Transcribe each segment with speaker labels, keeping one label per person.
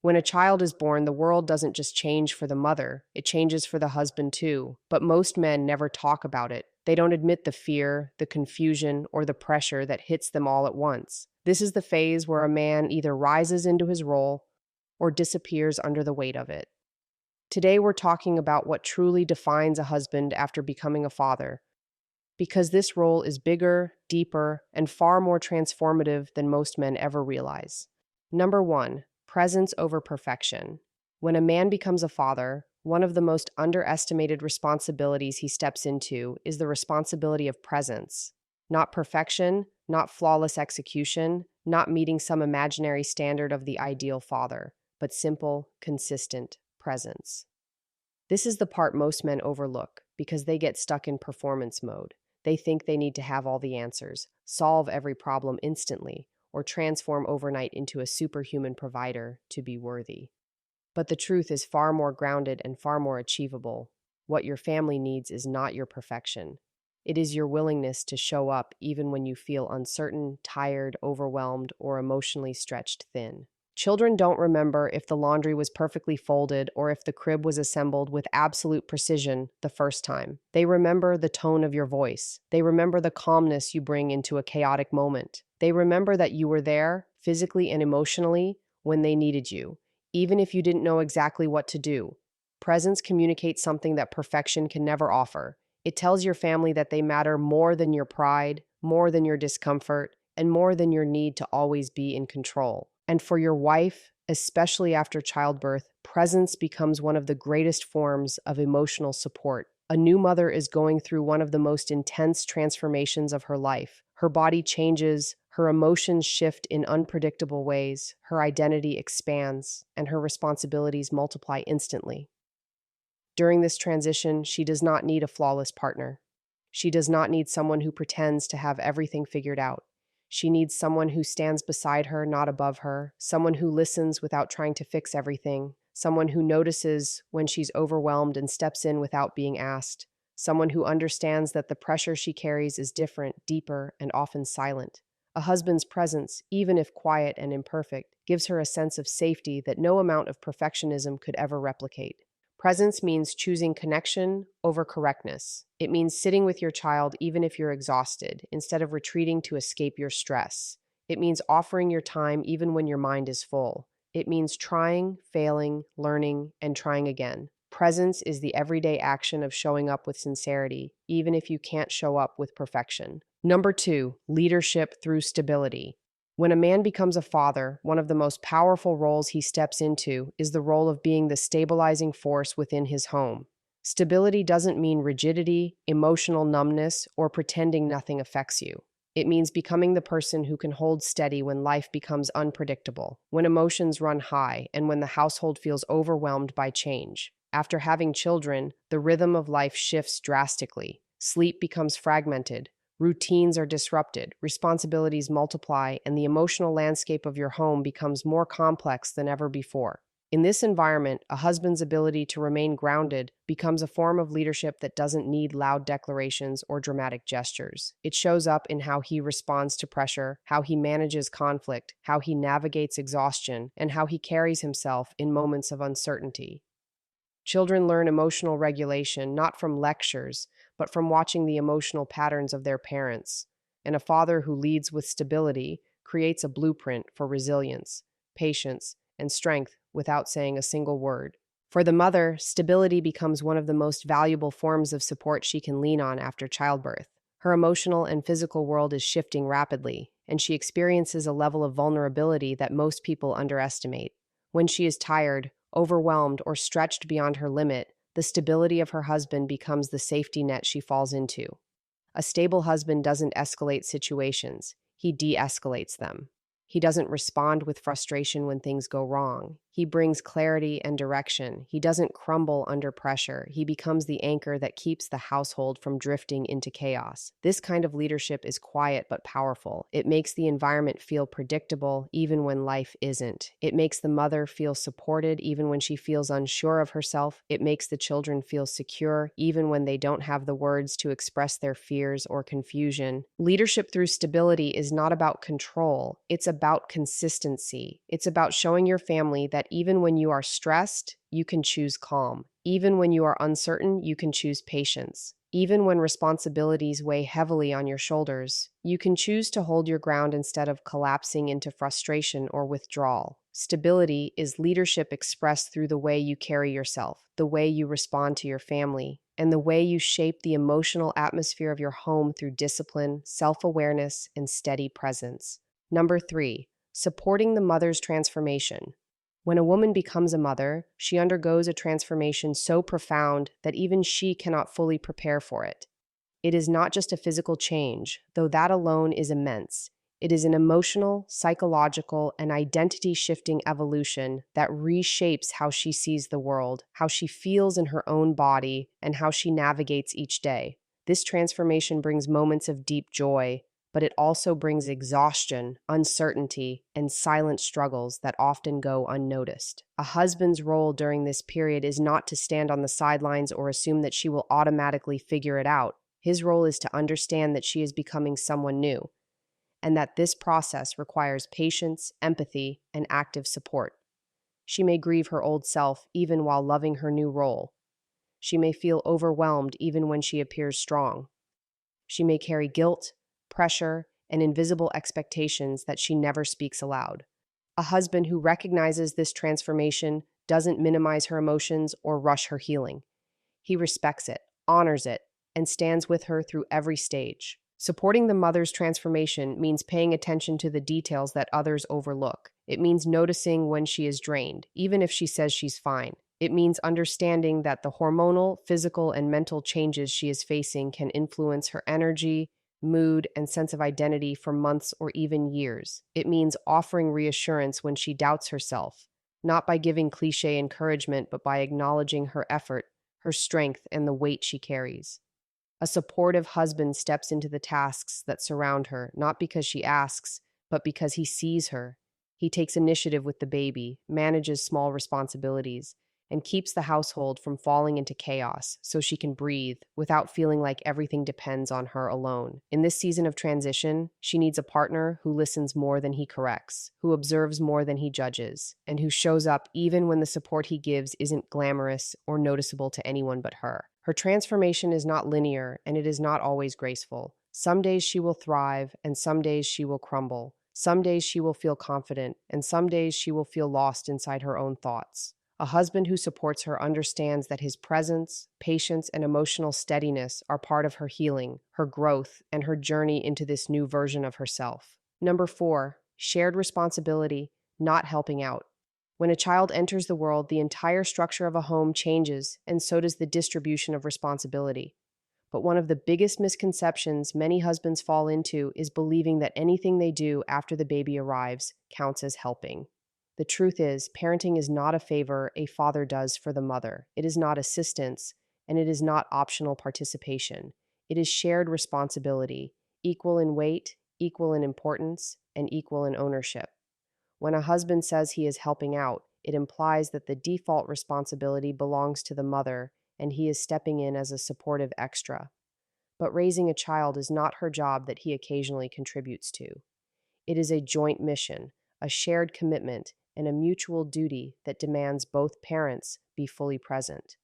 Speaker 1: When a child is born, the world doesn't just change for the mother, it changes for the husband too. But most men never talk about it. They don't admit the fear, the confusion, or the pressure that hits them all at once. This is the phase where a man either rises into his role or disappears under the weight of it. Today, we're talking about what truly defines a husband after becoming a father, because this role is bigger, deeper, and far more transformative than most men ever realize. Number one, presence over perfection. When a man becomes a father, one of the most underestimated responsibilities he steps into is the responsibility of presence. Not perfection, not flawless execution, not meeting some imaginary standard of the ideal father, but simple, consistent presence. This is the part most men overlook because they get stuck in performance mode. They think they need to have all the answers, solve every problem instantly, or transform overnight into a superhuman provider to be worthy. But the truth is far more grounded and far more achievable. What your family needs is not your perfection. It is your willingness to show up even when you feel uncertain, tired, overwhelmed, or emotionally stretched thin. Children don't remember if the laundry was perfectly folded or if the crib was assembled with absolute precision the first time. They remember the tone of your voice. They remember the calmness you bring into a chaotic moment. They remember that you were there, physically and emotionally, when they needed you, even if you didn't know exactly what to do. Presence communicates something that perfection can never offer. It tells your family that they matter more than your pride, more than your discomfort, and more than your need to always be in control. And for your wife, especially after childbirth, presence becomes one of the greatest forms of emotional support. A new mother is going through one of the most intense transformations of her life. Her body changes, her emotions shift in unpredictable ways, her identity expands, and her responsibilities multiply instantly. During this transition, she does not need a flawless partner. She does not need someone who pretends to have everything figured out. She needs someone who stands beside her, not above her, someone who listens without trying to fix everything, someone who notices when she's overwhelmed and steps in without being asked, someone who understands that the pressure she carries is different, deeper, and often silent. A husband's presence, even if quiet and imperfect, gives her a sense of safety that no amount of perfectionism could ever replicate. Presence means choosing connection over correctness. It means sitting with your child even if you're exhausted, instead of retreating to escape your stress. It means offering your time even when your mind is full. It means trying, failing, learning, and trying again. Presence is the everyday action of showing up with sincerity, even if you can't show up with perfection. Number two, leadership through stability. When a man becomes a father, one of the most powerful roles he steps into is the role of being the stabilizing force within his home. Stability doesn't mean rigidity, emotional numbness, or pretending nothing affects you. It means becoming the person who can hold steady when life becomes unpredictable, when emotions run high, and when the household feels overwhelmed by change. After having children, the rhythm of life shifts drastically. Sleep becomes fragmented. Routines are disrupted, responsibilities multiply, and the emotional landscape of your home becomes more complex than ever before. In this environment, a husband's ability to remain grounded becomes a form of leadership that doesn't need loud declarations or dramatic gestures. It shows up in how he responds to pressure, how he manages conflict, how he navigates exhaustion, and how he carries himself in moments of uncertainty. Children learn emotional regulation not from lectures, but from watching the emotional patterns of their parents. And a father who leads with stability creates a blueprint for resilience, patience, and strength without saying a single word. For the mother, stability becomes one of the most valuable forms of support she can lean on after childbirth. Her emotional and physical world is shifting rapidly, and she experiences a level of vulnerability that most people underestimate. When she is tired, overwhelmed, or stretched beyond her limit, the stability of her husband becomes the safety net she falls into. A stable husband doesn't escalate situations, he de-escalates them. He doesn't respond with frustration when things go wrong. He brings clarity and direction. He doesn't crumble under pressure. He becomes the anchor that keeps the household from drifting into chaos. This kind of leadership is quiet but powerful. It makes the environment feel predictable even when life isn't. It makes the mother feel supported even when she feels unsure of herself. It makes the children feel secure even when they don't have the words to express their fears or confusion. Leadership through stability is not about control. It's about consistency. It's about showing your family that even when you are stressed, you can choose calm. Even when you are uncertain, you can choose patience. Even when responsibilities weigh heavily on your shoulders, you can choose to hold your ground instead of collapsing into frustration or withdrawal. Stability is leadership expressed through the way you carry yourself, the way you respond to your family, and the way you shape the emotional atmosphere of your home through discipline, self-awareness, and steady presence. Number 3, supporting the mother's transformation. When a woman becomes a mother, she undergoes a transformation so profound that even she cannot fully prepare for it. It is not just a physical change, though that alone is immense. It is an emotional, psychological, and identity shifting evolution that reshapes how she sees the world, how she feels in her own body, and how she navigates each day. This transformation brings moments of deep joy, but it also brings exhaustion, uncertainty, and silent struggles that often go unnoticed. A husband's role during this period is not to stand on the sidelines or assume that she will automatically figure it out. His role is to understand that she is becoming someone new, and that this process requires patience, empathy, and active support. She may grieve her old self even while loving her new role. She may feel overwhelmed even when she appears strong. She may carry guilt, pressure, and invisible expectations that she never speaks aloud. A husband who recognizes this transformation doesn't minimize her emotions or rush her healing. He respects it, honors it, and stands with her through every stage. Supporting the mother's transformation means paying attention to the details that others overlook. It means noticing when she is drained, even if she says she's fine. It means understanding that the hormonal, physical, and mental changes she is facing can influence her energy, mood, and sense of identity for months or even years. It means offering reassurance when she doubts herself, not by giving cliche encouragement, but by acknowledging her effort, her strength, and the weight she carries. A supportive husband steps into the tasks that surround her, not because she asks, but because he sees her. He takes initiative with the baby, manages small responsibilities, and keeps the household from falling into chaos so she can breathe without feeling like everything depends on her alone. In this season of transition, she needs a partner who listens more than he corrects, who observes more than he judges, and who shows up even when the support he gives isn't glamorous or noticeable to anyone but her. Her transformation is not linear, and it is not always graceful. Some days she will thrive, and some days she will crumble. Some days she will feel confident, and some days she will feel lost inside her own thoughts. A husband who supports her understands that his presence, patience, and emotional steadiness are part of her healing, her growth, and her journey into this new version of herself. Number 4, shared responsibility, not helping out. When a child enters the world, the entire structure of a home changes, and so does the distribution of responsibility. But one of the biggest misconceptions many husbands fall into is believing that anything they do after the baby arrives counts as helping. The truth is, parenting is not a favor a father does for the mother. It is not assistance, and it is not optional participation. It is shared responsibility, equal in weight, equal in importance, and equal in ownership. When a husband says he is helping out, it implies that the default responsibility belongs to the mother and he is stepping in as a supportive extra. But raising a child is not her job that he occasionally contributes to. It is a joint mission, a shared commitment, and a mutual duty that demands both parents be fully present.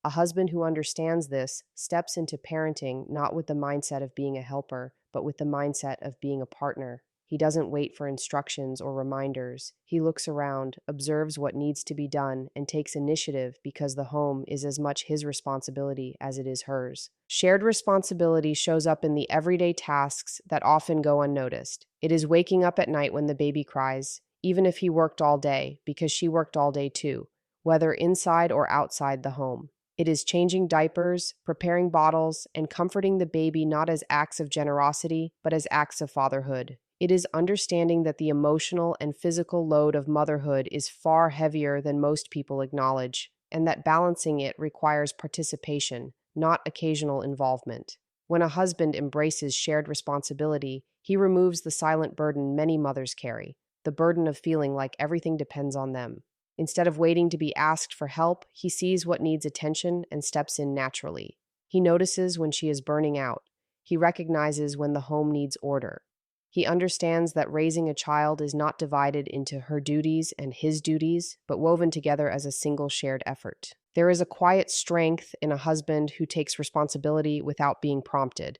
Speaker 1: A husband who understands this steps into parenting not with the mindset of being a helper, but with the mindset of being a partner. He doesn't wait for instructions or reminders. He looks around, observes what needs to be done, and takes initiative because the home is as much his responsibility as it is hers. Shared responsibility shows up in the everyday tasks that often go unnoticed. It is waking up at night when the baby cries, even if he worked all day, because she worked all day too, whether inside or outside the home. It is changing diapers, preparing bottles, and comforting the baby not as acts of generosity, but as acts of fatherhood. It is understanding that the emotional and physical load of motherhood is far heavier than most people acknowledge, and that balancing it requires participation, not occasional involvement. When a husband embraces shared responsibility, he removes the silent burden many mothers carry, the burden of feeling like everything depends on them. Instead of waiting to be asked for help, he sees what needs attention and steps in naturally. He notices when she is burning out. He recognizes when the home needs order. He understands that raising a child is not divided into her duties and his duties, but woven together as a single shared effort. There is a quiet strength in a husband who takes responsibility without being prompted,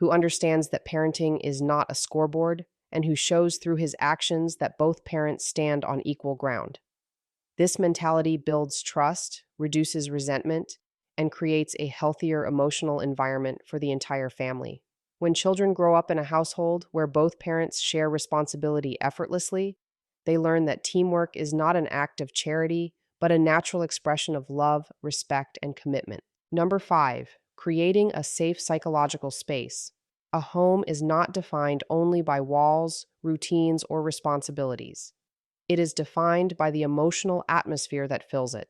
Speaker 1: who understands that parenting is not a scoreboard, and who shows through his actions that both parents stand on equal ground. This mentality builds trust, reduces resentment, and creates a healthier emotional environment for the entire family. When children grow up in a household where both parents share responsibility effortlessly, they learn that teamwork is not an act of charity, but a natural expression of love, respect, and commitment. Number 5, creating a safe psychological space. A home is not defined only by walls, routines, or responsibilities. It is defined by the emotional atmosphere that fills it.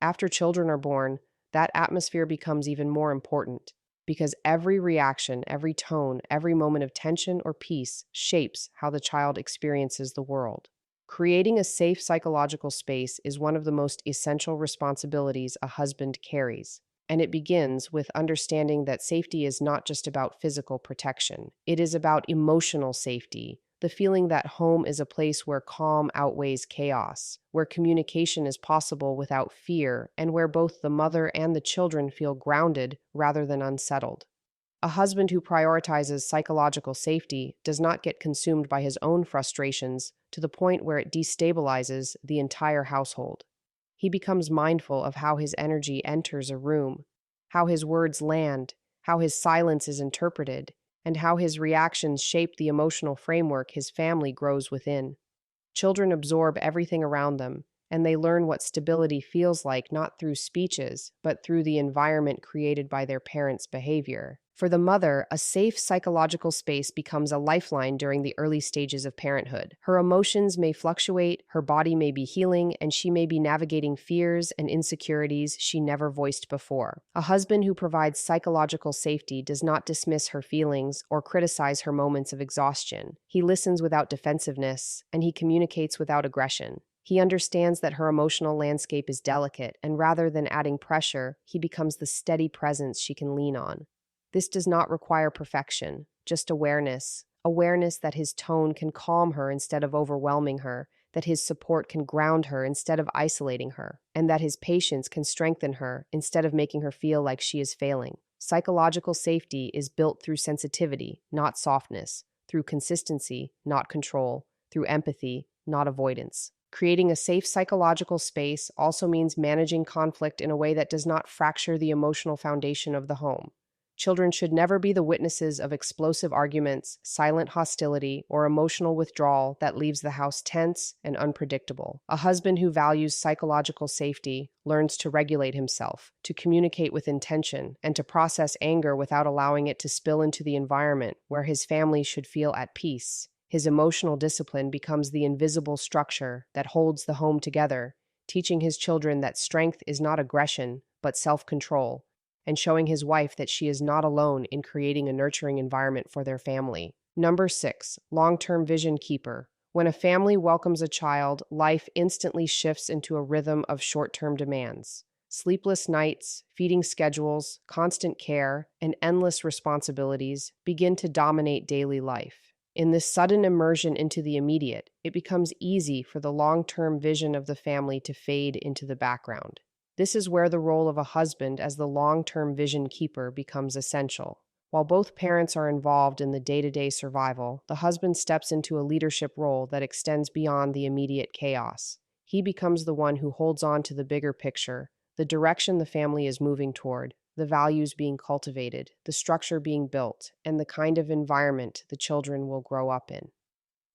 Speaker 1: After children are born, that atmosphere becomes even more important because every reaction, every tone, every moment of tension or peace shapes how the child experiences the world. Creating a safe psychological space is one of the most essential responsibilities a husband carries. And it begins with understanding that safety is not just about physical protection. It is about emotional safety, the feeling that home is a place where calm outweighs chaos, where communication is possible without fear, and where both the mother and the children feel grounded rather than unsettled. A husband who prioritizes psychological safety does not get consumed by his own frustrations to the point where it destabilizes the entire household. He becomes mindful of how his energy enters a room, how his words land, how his silence is interpreted, and how his reactions shape the emotional framework his family grows within. Children absorb everything around them, and they learn what stability feels like not through speeches, but through the environment created by their parents' behavior. For the mother, a safe psychological space becomes a lifeline during the early stages of parenthood. Her emotions may fluctuate, her body may be healing, and she may be navigating fears and insecurities she never voiced before. A husband who provides psychological safety does not dismiss her feelings or criticize her moments of exhaustion. He listens without defensiveness, and he communicates without aggression. He understands that her emotional landscape is delicate, and rather than adding pressure, he becomes the steady presence she can lean on. This does not require perfection, just awareness. Awareness that his tone can calm her instead of overwhelming her, that his support can ground her instead of isolating her, and that his patience can strengthen her instead of making her feel like she is failing. Psychological safety is built through sensitivity, not softness, through consistency, not control, through empathy, not avoidance. Creating a safe psychological space also means managing conflict in a way that does not fracture the emotional foundation of the home. Children should never be the witnesses of explosive arguments, silent hostility, or emotional withdrawal that leaves the house tense and unpredictable. A husband who values psychological safety learns to regulate himself, to communicate with intention, and to process anger without allowing it to spill into the environment where his family should feel at peace. His emotional discipline becomes the invisible structure that holds the home together, teaching his children that strength is not aggression, but self-control, and showing his wife that she is not alone in creating a nurturing environment for their family. Number 6, long-term vision keeper. When a family welcomes a child, life instantly shifts into a rhythm of short-term demands. Sleepless nights, feeding schedules, constant care, and endless responsibilities begin to dominate daily life. In this sudden immersion into the immediate, it becomes easy for the long-term vision of the family to fade into the background. This is where the role of a husband as the long-term vision keeper becomes essential. While both parents are involved in the day-to-day survival, the husband steps into a leadership role that extends beyond the immediate chaos. He becomes the one who holds on to the bigger picture, the direction the family is moving toward, the values being cultivated, the structure being built, and the kind of environment the children will grow up in.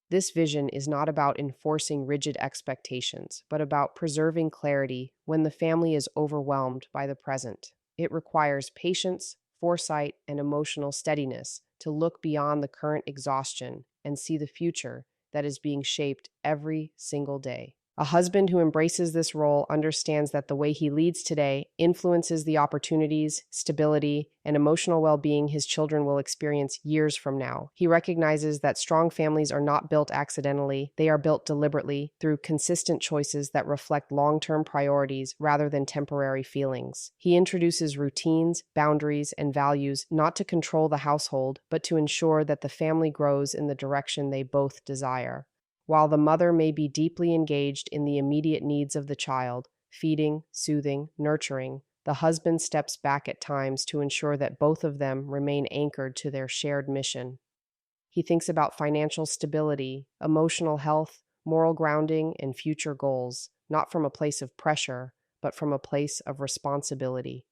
Speaker 1: This vision is not about enforcing rigid expectations, but about preserving clarity when the family is overwhelmed by the present. It requires patience, foresight, and emotional steadiness to look beyond the current exhaustion and see the future that is being shaped every single day. A husband who embraces this role understands that the way he leads today influences the opportunities, stability, and emotional well being his children will experience years from now. He recognizes that strong families are not built accidentally, they are built deliberately through consistent choices that reflect long term priorities rather than temporary feelings. He introduces routines, boundaries, and values not to control the household, but to ensure that the family grows in the direction they both desire. While the mother may be deeply engaged in the immediate needs of the child, feeding, soothing, nurturing, the husband steps back at times to ensure that both of them remain anchored to their shared mission. He thinks about financial stability, emotional health, moral grounding, and future goals, not from a place of pressure, but from a place of responsibility.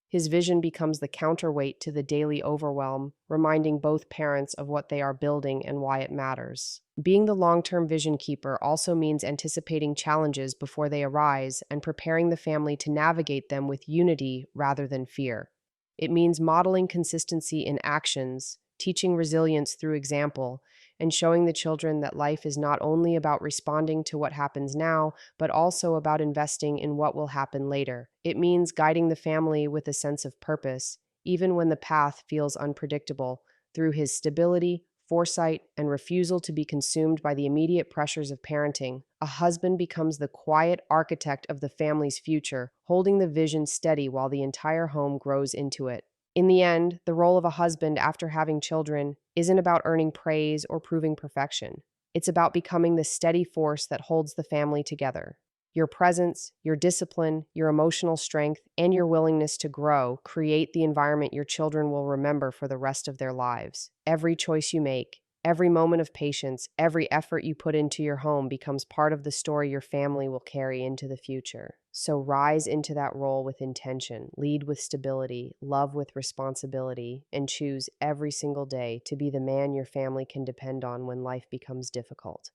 Speaker 1: His vision becomes the counterweight to the daily overwhelm, reminding both parents of what they are building and why it matters. Being the long term vision keeper also means anticipating challenges before they arise and preparing the family to navigate them with unity rather than fear. It means modeling consistency in actions, teaching resilience through example, and showing the children that life is not only about responding to what happens now, but also about investing in what will happen later. It means guiding the family with a sense of purpose, even when the path feels unpredictable, through his stability, foresight, and refusal to be consumed by the immediate pressures of parenting. A husband becomes the quiet architect of the family's future, holding the vision steady while the entire home grows into it. In the end, the role of a husband after having children isn't about earning praise or proving perfection. It's about becoming the steady force that holds the family together. Your presence, your discipline, your emotional strength, and your willingness to grow create the environment your children will remember for the rest of their lives. Every choice you make, every moment of patience, every effort you put into your home becomes part of the story your family will carry into the future. So rise into that role with intention, lead with stability, love with responsibility, and choose every single day to be the man your family can depend on when life becomes difficult.